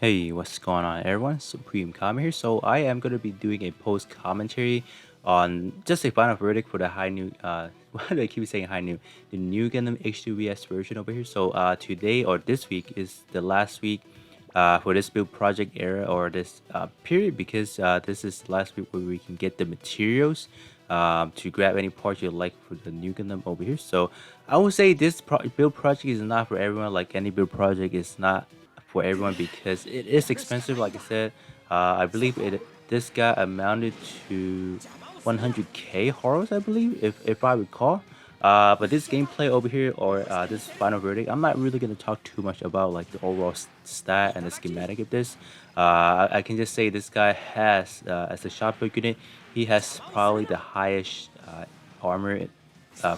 Hey, what's going on, everyone? Supreme Kami here. So I am going to be doing a post commentary on just a final verdict for the high new. Why do I keep saying high new? The new Gundam HWS version over here. So today or this week is the last week for this build project era or this period because this is the last week where we can get the materials to grab any parts you like for the new Gundam over here. So I would say this build project is not for everyone. Like any build project is not for everyone because it is expensive. Like I said, I believe this guy amounted to 100k horrors, I believe, if I recall. But this gameplay over here or this final verdict, I'm not really gonna talk too much about like the overall stat and the schematic of this. I can just say this guy has, as a shot build unit, he has probably the highest armor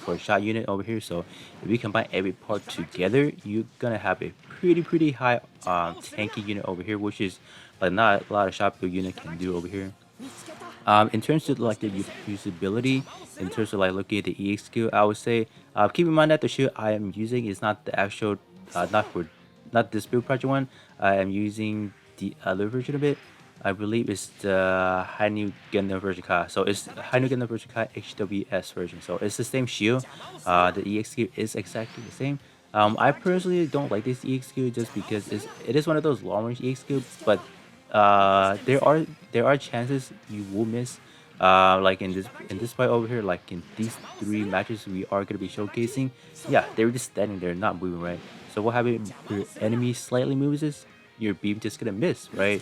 for a shot unit over here. So if you combine every part together, you're gonna have a pretty high tanky unit over here, which is like not a lot of shot build unit can do over here. In terms of like the usability, in terms of like looking at the EX skill, I would say keep in mind that the shield I am using is not the actual, not this build project one. I am using the other version of it. I believe it's the Hainu Gundam version Ka. So it's Hainu Gundam version Ka HWS version. So it's the same shield. The EX skill is exactly the same. I personally don't like this EX skill just because it is one of those long range EX skills, but there are chances you will miss. Like in this fight over here, like in these three matches we are gonna be showcasing. Yeah, they're just standing there, not moving, right? So what happens if your enemy slightly moves is your beam just gonna miss, right?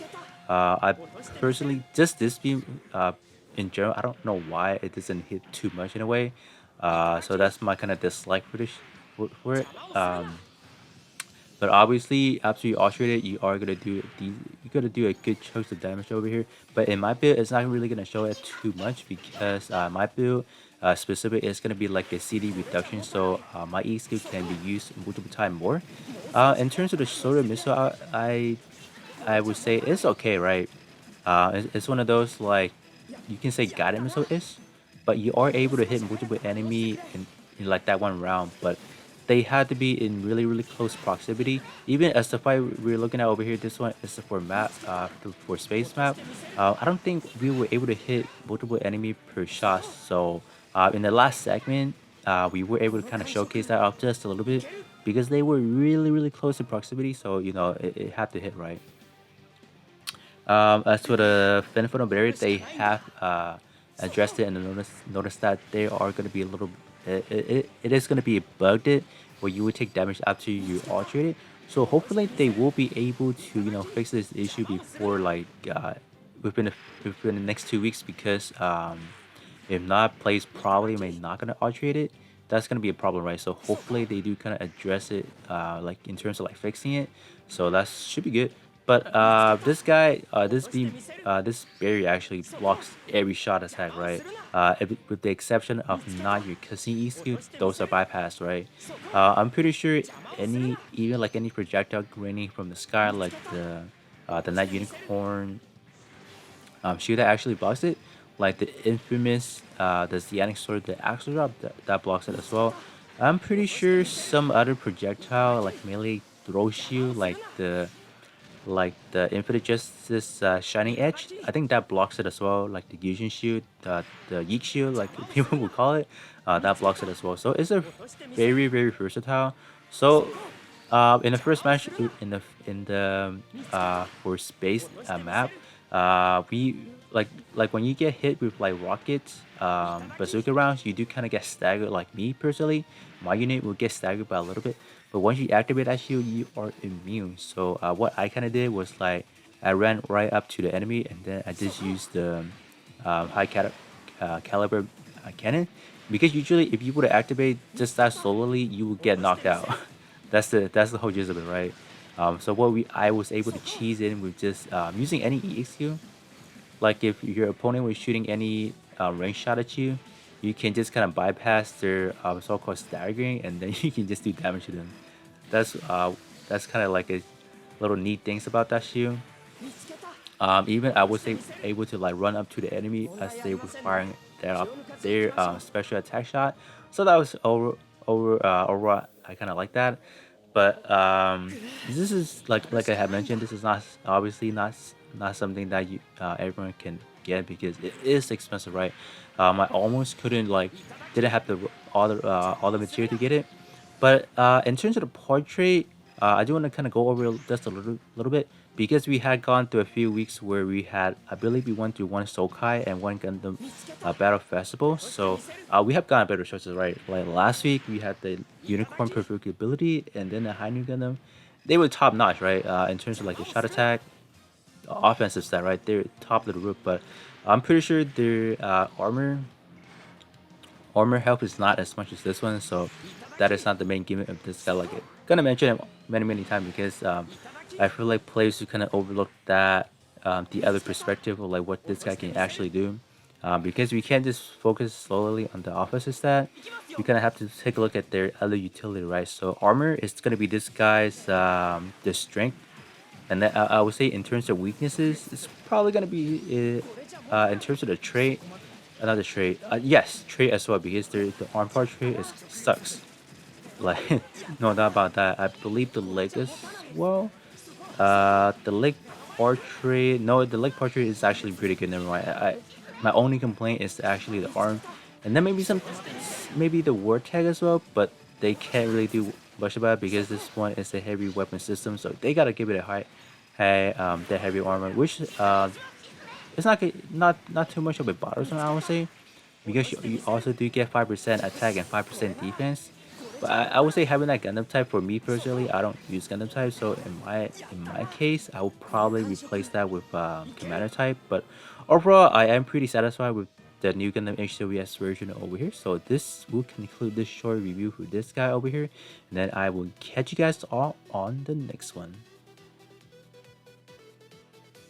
I personally just this beam in general, I don't know why it doesn't hit too much in a way. So that's my kind of dislike for this for it. But obviously, after you ultrate it, you are gonna do you're gonna do a good chunk of damage over here. But in my build, it's not really gonna show it too much because my build specific is gonna be like a CD reduction, so my E skill can be used multiple times more. In terms of the solar missile, I would say it's okay, right? It's one of those like you can say guided missile is, but you are able to hit multiple enemy in like that one round. But they had to be in really close proximity. Even as the fight we're looking at over here, this one is for map for space map. I don't think we were able to hit multiple enemy per shot. So in the last segment, we were able to kind of showcase that off just a little bit because they were really close in proximity. So you know it had to hit right. As for the Finfino barrier, they have addressed it and notice that they are going to be a little. It is going to be bugged it where you would take damage after you alterate it. So hopefully they will be able to fix this issue before like within within the next 2 weeks because if not, players probably may not gonna alterate it. That's gonna be a problem, right? So hopefully they do kind of address it, like in terms of like fixing it. So that should be good. But this guy, this barrier actually blocks every shot attack, right? With the exception of not your Cassini skill, those are bypassed, right? I'm pretty sure even like any projectile raining from the sky, like the Night Unicorn shield that actually blocks it, like the infamous the Zionic sword, the axle drop that blocks it as well. I'm pretty sure some other projectile like melee throw shield, like the Infinite Justice Shining Edge, I think that blocks it as well. Like the Fusion Shield, the Yeek Shield, like people would call it, that blocks it as well. So it's a very versatile. So in the first match in the for space map, we like when you get hit with like rockets, bazooka rounds, you do kind of get staggered. Like me personally, my unit will get staggered by a little bit, but once you activate that shield, you are immune. So what I kind of did was like I ran right up to the enemy and then I just used the caliber cannon because usually if you were to activate just that solely, you would get knocked out. That's the whole gist of it, right? So what we I was able to cheese in with just using any EXQ. Like if your opponent was shooting any range shot at you, you can just kind of bypass their so-called staggering, and then you can just do damage to them. That's uh that's kind of like a little neat things about that shield. Even I was able to like run up to the enemy as they were firing their special attack shot. So that was overall I kind of like that. But this is like I have mentioned, this is not obviously not something that you everyone can get because it is expensive, right? I almost couldn't like didn't have the all the material to get it. But in terms of the portrait, I do want to kind of go over just a little bit because we had gone through a few weeks where we had, I believe we went through one Sokai and one Gundam Battle Festival. So we have gotten better choices, right? Like last week we had the Unicorn Provocability and then the High New Gundam. They were top notch, right? In terms of like the shot attack, offensive stat, right? They're top of the roof, but I'm pretty sure their armor health is not as much as this one, so that is not the main gimmick of this guy. Like it, gonna mention it many times because I feel like players who kind of overlook that the other perspective of like what this guy can actually do. Because we can't just focus solely on the offensive stat, we kind of have to take a look at their other utility, right? So armor is gonna be this guy's the strength, and then I would say in terms of weaknesses, it's probably gonna be in terms of the trait. Another trait, yes, trait as well because the arm part trait is sucks. Like no doubt about that. I believe the leg as well. The leg portrait. No, the leg portrait is actually pretty good. Never mind. My only complaint is actually the arm, and then maybe the word tag as well. But they can't really do much about it because this one is a heavy weapon system, so they gotta give it a the heavy armor, which it's not too much of a bothersome, I would say, because you also do get 5% attack and 5% defense. But I would say having that Gundam type for me personally, I don't use Gundam type, so in my case, I will probably replace that with Commander type. But overall, I am pretty satisfied with the new Gundam HWS version over here. So this will conclude this short review for this guy over here, and then I will catch you guys all on the next one.